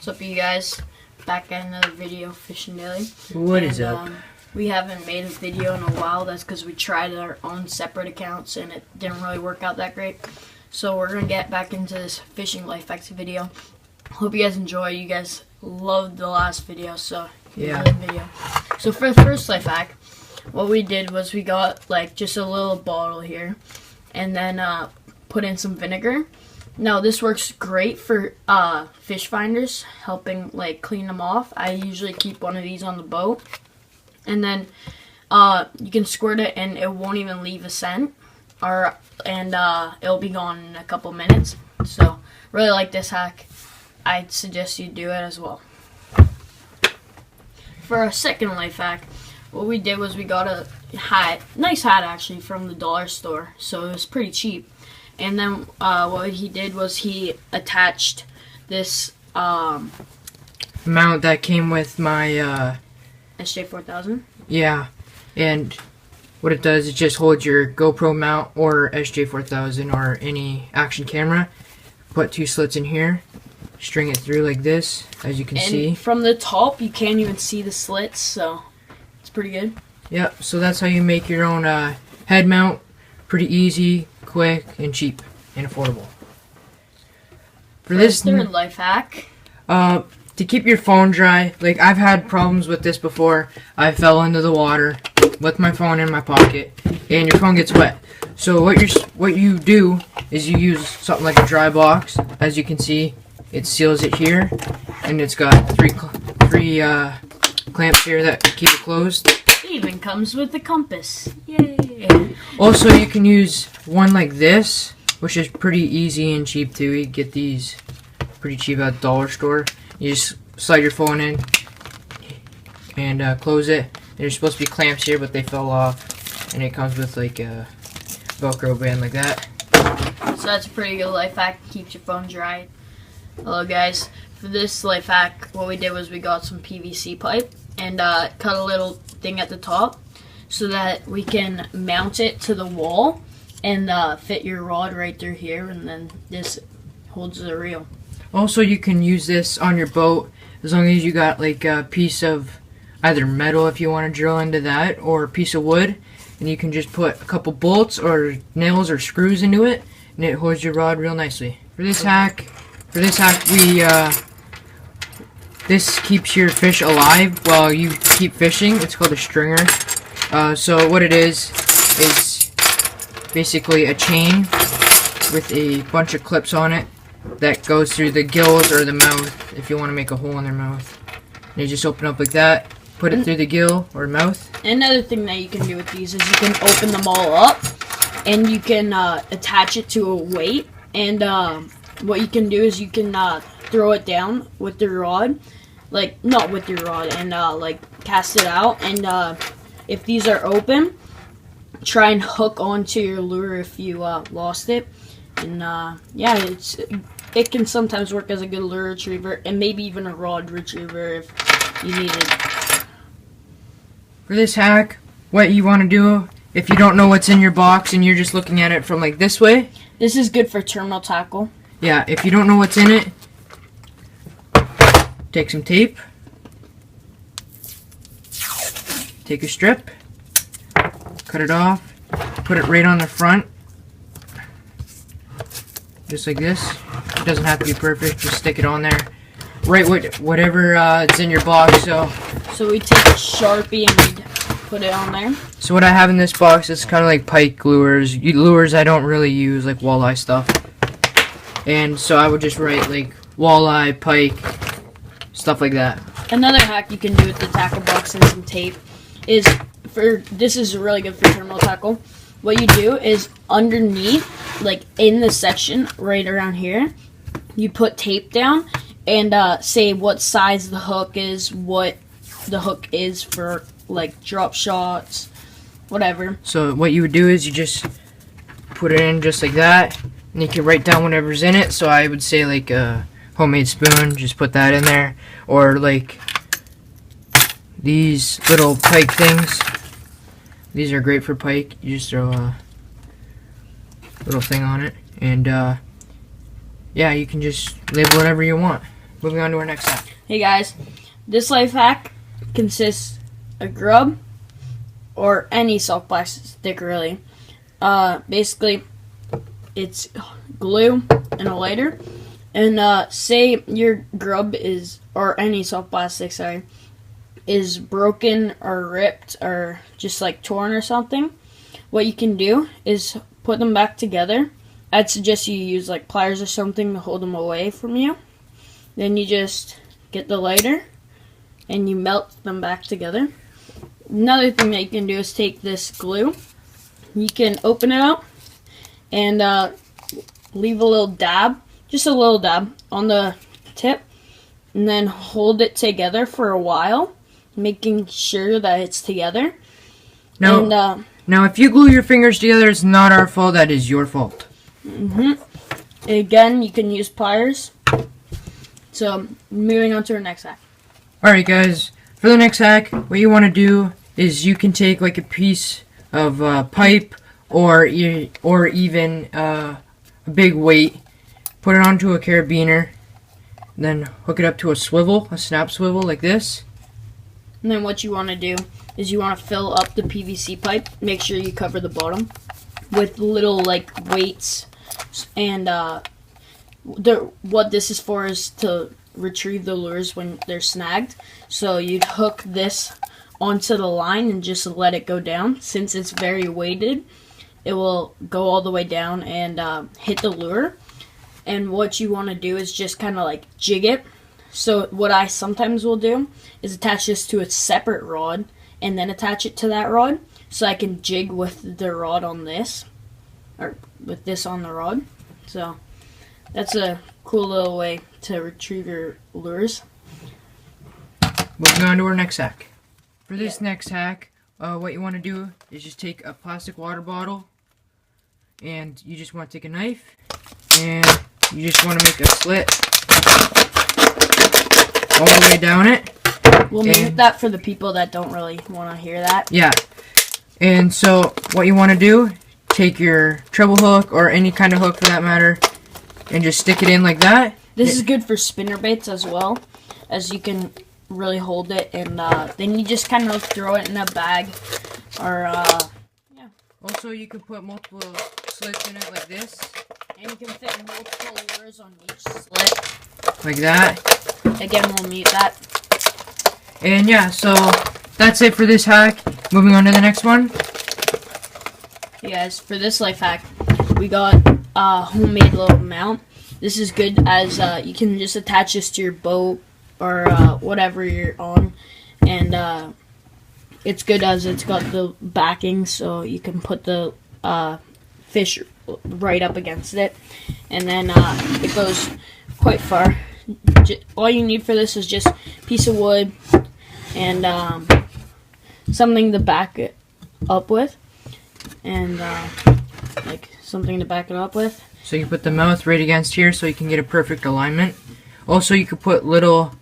What's up, you guys? Back at another video, Fishing Daily. What is up? We haven't made a video in a while. That's because we tried our own separate accounts and it didn't really work out that great. So we're gonna get back into this fishing life hacks video. Hope you guys enjoy. You guys loved the last video, so Yeah. So for the first life hack, what we did was we got like just a little bottle here, and then put in some vinegar. Now this works great for fish finders, helping like clean them off. I usually keep one of these on the boat, and then you can squirt it and it won't even leave a scent, and it'll be gone in a couple minutes. So really like this hack. I'd suggest you do it as well. For our second life hack, what we did was we got a hat, nice hat actually, from the dollar store, so it was pretty cheap. And then what he did was he attached this mount that came with my SJ4000. Yeah, and what it does is just hold your GoPro mount or SJ4000 or any action camera. Put two slits in here, string it through like this, as you can see. From the top, you can't even see the slits, so it's pretty good. Yep, so that's how you make your own head mount. Pretty easy, quick, and cheap, and affordable. For this third life hack, to keep your phone dry, like I've had problems with this before. I fell into the water with my phone in my pocket, and your phone gets wet. So what you do is you use something like a dry box. As you can see, it seals it here, and it's got three clamps here that keep it closed. It even comes with a compass. Yay! Also, you can use one like this, which is pretty easy and cheap too. You get these pretty cheap at the dollar store. You just slide your phone in and close it. There's supposed to be clamps here, but they fell off, and it comes with like a Velcro band like that. So that's a pretty good life hack. Keeps your phone dry. Hello guys. For this life hack, what we did was we got some PVC pipe and cut a little thing at the top so that we can mount it to the wall and fit your rod right through here, and then this holds the reel. Also, you can use this on your boat as long as you got like a piece of either metal if you want to drill into that, or a piece of wood, and you can just put a couple bolts or nails or screws into it, and it holds your rod real nicely. For this hack, this keeps your fish alive while you keep fishing. It's called a stringer. So what it is basically a chain with a bunch of clips on it that goes through the gills or the mouth if you want to make a hole in their mouth. And you just open up like that, put it through the gill or mouth. Another thing that you can do with these is you can open them all up and you can attach it to a weight, and what you can do is you can throw it down with the rod, like not with your rod, and like cast it out, and if these are open, try and hook onto your lure if you lost it. And yeah, it can sometimes work as a good lure retriever, and maybe even a rod retriever if you need it. For this hack, what you want to do, if you don't know what's in your box and you're just looking at it from like this way, this is good for terminal tackle. Yeah, if you don't know what's in it, take some tape, take a strip, cut it off, put it right on the front, just like this. It doesn't have to be perfect, just stick it on there. Right, whatever it's in your box. So we take a Sharpie and we put it on there. So what I have in this box is kind of like pike lures. Lures I don't really use, like walleye stuff. And so I would just write like walleye, pike, stuff like that. Another hack you can do with the tackle box and some tape is this is really good for terminal tackle. What you do is underneath, like in the section right around here, you put tape down and say what size the hook is, what the hook is for like drop shots, whatever. So what you would do is you just put it in just like that, and you can write down whatever's in it. So I would say like a homemade spoon, just put that in there, or like these little pike things. These are great for pike. You just throw a little thing on it, and yeah, you can just label whatever you want. Moving on to our next hack. Hey guys, this life hack consists of grub or any soft plastic really. Basically, it's glue and a lighter. And say your grub is, or any soft plastic, sorry, is broken or ripped or just like torn or something. What you can do is put them back together. I'd suggest you use like pliers or something to hold them away from you. Then you just get the lighter and you melt them back together. Another thing that you can do is take this glue. You can open it up and leave a little dab, just a little dab on the tip, and then hold it together for a while, making sure that it's together. Now, if you glue your fingers together, it's not our fault. That is your fault. Again, you can use pliers. So, moving on to our next hack. Alright guys, for the next hack, what you want to do is you can take like a piece of pipe or even a big weight, put it onto a carabiner, then hook it up to a swivel, a snap swivel like this. And then what you want to do is you want to fill up the PVC pipe. Make sure you cover the bottom with little like weights, and what this is for is to retrieve the lures when they're snagged. So you'd hook this onto the line and just let it go down. Since it's very weighted, it will go all the way down and hit the lure. And what you want to do is just kind of like jig it. So what I sometimes will do is attach this to a separate rod and then attach it to that rod, so I can jig with the rod on this, or with this on the rod. So that's a cool little way to retrieve your lures. Moving on to our next hack. For this next hack, what you want to do is just take a plastic water bottle, and you just want to take a knife, and you just want to make a slit all the way down it. We'll mute that for the people that don't really want to hear that. Yeah. And so what you want to do, take your treble hook or any kind of hook for that matter, and just stick it in like that. This is good for spinner baits as well, as you can really hold it, and then you just kind of throw it in a bag, or yeah. Also, you can put multiple slits in it like this, and you can fit multiple lures on each slit, like that. Again, we'll mute that. And yeah, so that's it for this hack. Moving on to the next one. Hey guys, for this life hack, we got a homemade little mount. This is good as you can just attach this to your boat or whatever you're on, and it's good as it's got the backing, so you can put the fish right up against it, and then it goes quite far. All you need for this is just a piece of wood and something to back it up with, and like something to back it up with. So you put the mouth right against here so you can get a perfect alignment. Also, you could put little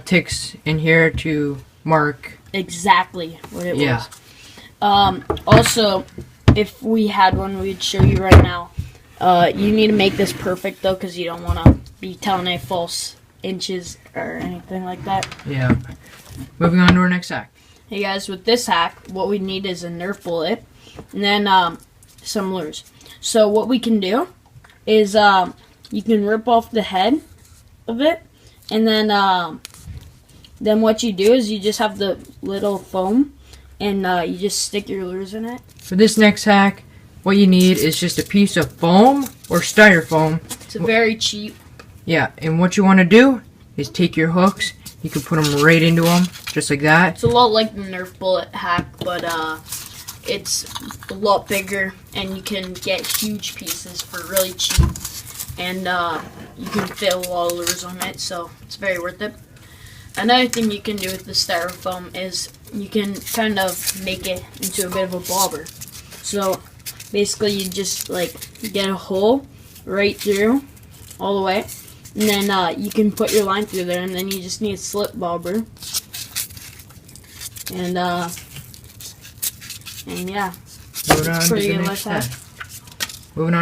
ticks in here to mark exactly what it was. Also, if we had one, we'd show you right now. You need to make this perfect though, because you don't want to be telling any false inches or anything like that. Yeah. Moving on to our next hack. Hey guys, with this hack, what we need is a Nerf bullet, and then some lures. So what we can do is you can rip off the head of it, and then what you do is you just have the little foam, and you just stick your lures in it. For this next hack, what you need is just a piece of foam or styrofoam. It's very cheap. Yeah, and what you want to do is take your hooks. You can put them right into them, just like that. It's a lot like the Nerf bullet hack, but it's a lot bigger, and you can get huge pieces for really cheap, and you can fit a lot of lures on it, so it's very worth it. Another thing you can do with the styrofoam is you can kind of make it into a bit of a bobber. So basically you just like get a hole right through all the way, and then you can put your line through there, and then you just need a slip bobber, and yeah, Moving on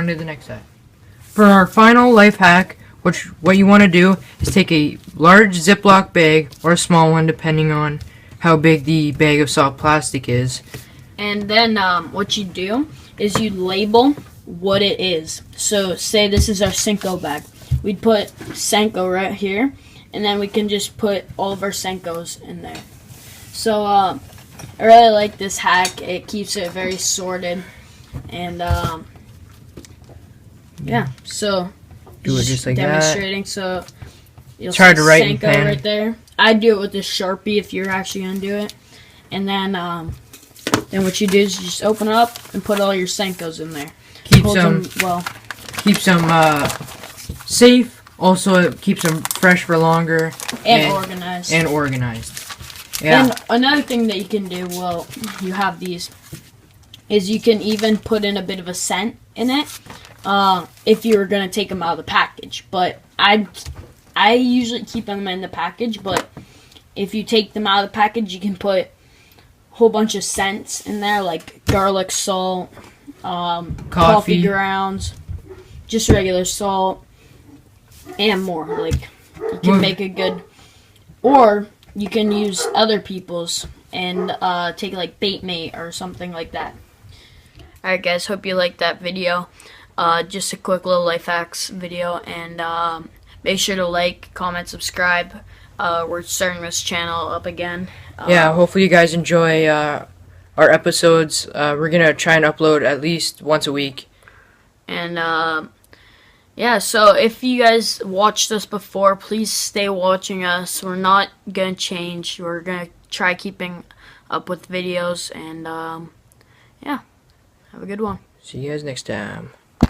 to the next hack. For our final life hack, what you want to do is take a large Ziploc bag or a small one, depending on how big the bag of soft plastic is. And then what you do is you label what it is. So say this is our Senko bag. We'd put Senko right here, and then we can just put all of our Senkos in there. So I really like this hack. It keeps it very sorted, and yeah. So Do it just like demonstrating. So you'll It's hard see to write in Senko pen. right there. I do it with a Sharpie if you're actually gonna do it, and then what you do is you just open it up and put all your Senkos in there. Keeps Hold them well. safe. Also, it keeps them fresh for longer And organized. And organized. Yeah. And another thing that you can do, well, you have these, is you can even put in a bit of a scent in it if you were going to take them out of the package. But I usually keep them in the package, but if you take them out of the package, you can put a whole bunch of scents in there, like garlic salt, coffee grounds, just regular salt, and more. Like, you can make a good, or you can use other people's and take like bait mate or something like that. Alright guys, hope you liked that video. Just a quick little life hacks video, and make sure to like, comment, subscribe. We're starting this channel up again. Yeah, hopefully you guys enjoy our episodes. We're going to try and upload at least once a week. And yeah, so if you guys watched us before, please stay watching us. We're not going to change. We're going to try keeping up with videos, and yeah, have a good one. See you guys next time.